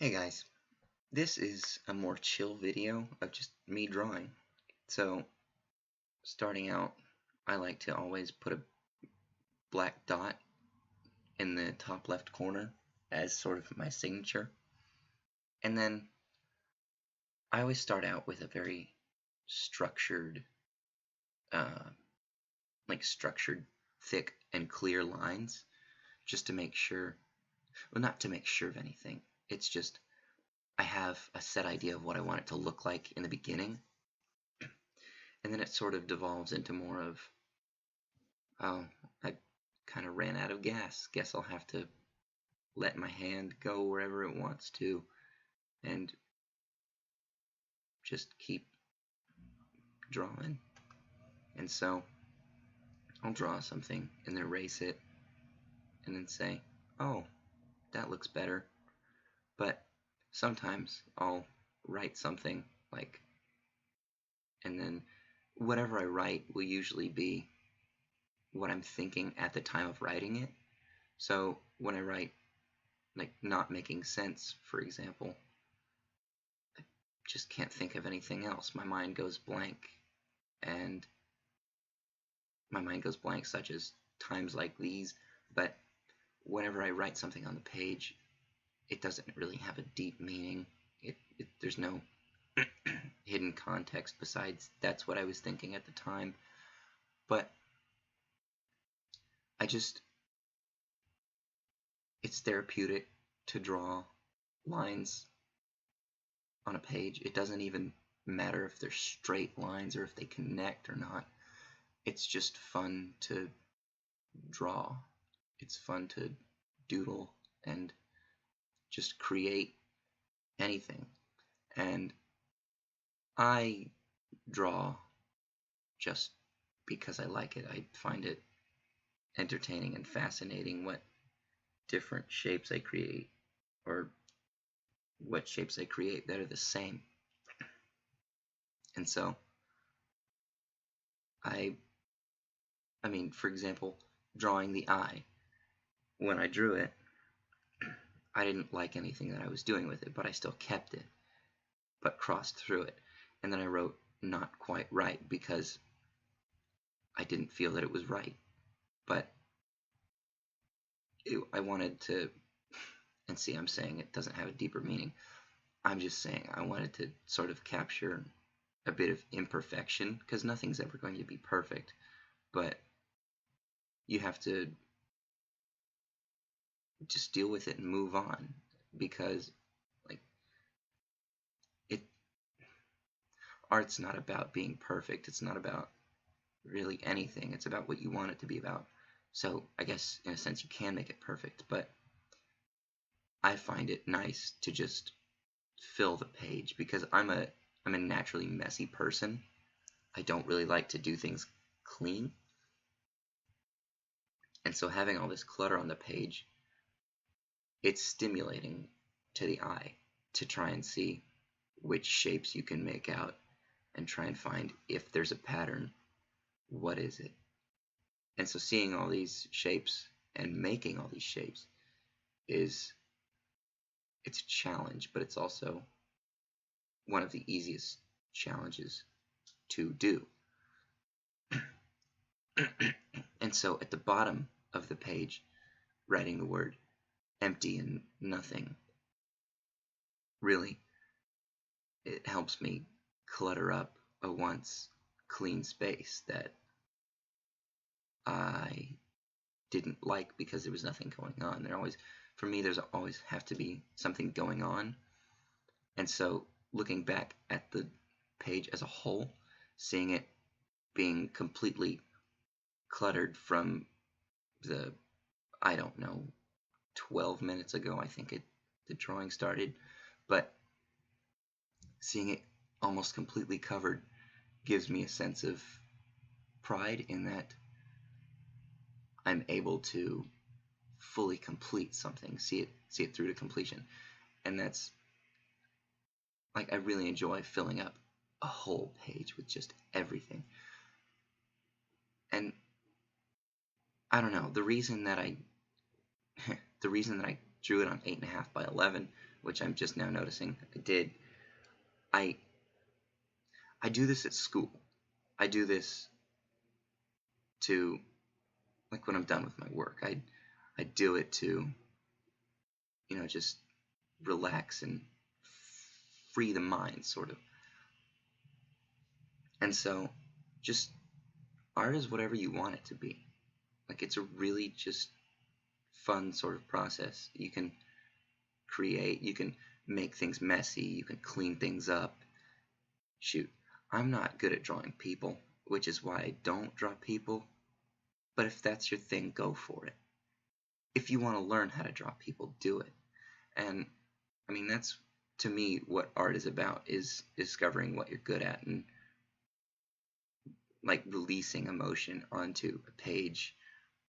Hey guys, this is a more chill video of just me drawing. So, starting out, I like to always put a black dot in the top left corner as sort of my signature. And then I always start out with a very structured, uh, structured, thick and clear lines, just to make sure, well, not to make sure of anything. It's just I have a set idea of what I want it to look like in the beginning, and then it sort of devolves into more of, oh, I kind of ran out of gas. Guess I'll have to let my hand go wherever it wants to and just keep drawing. And so I'll draw something and then erase it and then say, oh, that looks better. But sometimes I'll write something like, and then whatever I write will usually be what I'm thinking at the time of writing it. So when I write like not making sense, for example, I just can't think of anything else. My mind goes blank, and my mind goes blank such as times like these. But whenever I write something on the page, it doesn't really have a deep meaning. There's no hidden context besides that's what I was thinking at the time. But it's therapeutic to draw lines on a page. It doesn't even matter if they're straight lines or if they connect or not. It's just fun to draw. It's fun to doodle and just create anything. And I draw just because I like it. I find it entertaining and fascinating what different shapes I create, or what shapes I create that are the same. And so I mean, for example, drawing the eye. When I drew it, I didn't like anything that I was doing with it, but I still kept it, but crossed through it. And then I wrote not quite right because I didn't feel that it was right. But I wanted to, and see, I'm saying it doesn't have a deeper meaning. I'm just saying I wanted to sort of capture a bit of imperfection, because nothing's ever going to be perfect, but you have to just deal with it and move on, because like it art's not about being perfect. It's not about really anything. It's about what you want it to be about. So I guess in a sense you can make it perfect, but I find it nice to just fill the page, because I'm a naturally messy person. I don't really like to do things clean. And so having all this clutter on the page, it's stimulating to the eye to try and see which shapes you can make out and try and find, if there's a pattern, what is it. And so seeing all these shapes and making all these shapes it's a challenge, but it's also one of the easiest challenges to do. And so at the bottom of the page, writing the word empty and nothing, really, it helps me clutter up a once clean space that I didn't like because there was nothing going on. For me, there's always have to be something going on. And so looking back at the page as a whole, seeing it being completely cluttered from the, I don't know, 12 minutes ago, I think the drawing started, but seeing it almost completely covered gives me a sense of pride in that I'm able to fully complete something, see it through to completion. And that's, like, I really enjoy filling up a whole page with just everything. And I don't know, the reason that I drew it on 8.5 by 11 which I'm just now noticing I did. I do this at school. I do this to, like, when I'm done with my work. I do it to, just relax and free the mind, sort of. And so, just art is whatever you want it to be. Like, it's a really just fun sort of process. You can create, you can make things messy, you can clean things up. Shoot, I'm not good at drawing people, which is why I don't draw people. But if that's your thing, go for it. If you want to learn how to draw people, do it. And I mean, that's, to me, what art is about, is discovering what you're good at and, like, releasing emotion onto a page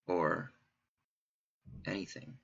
or anything.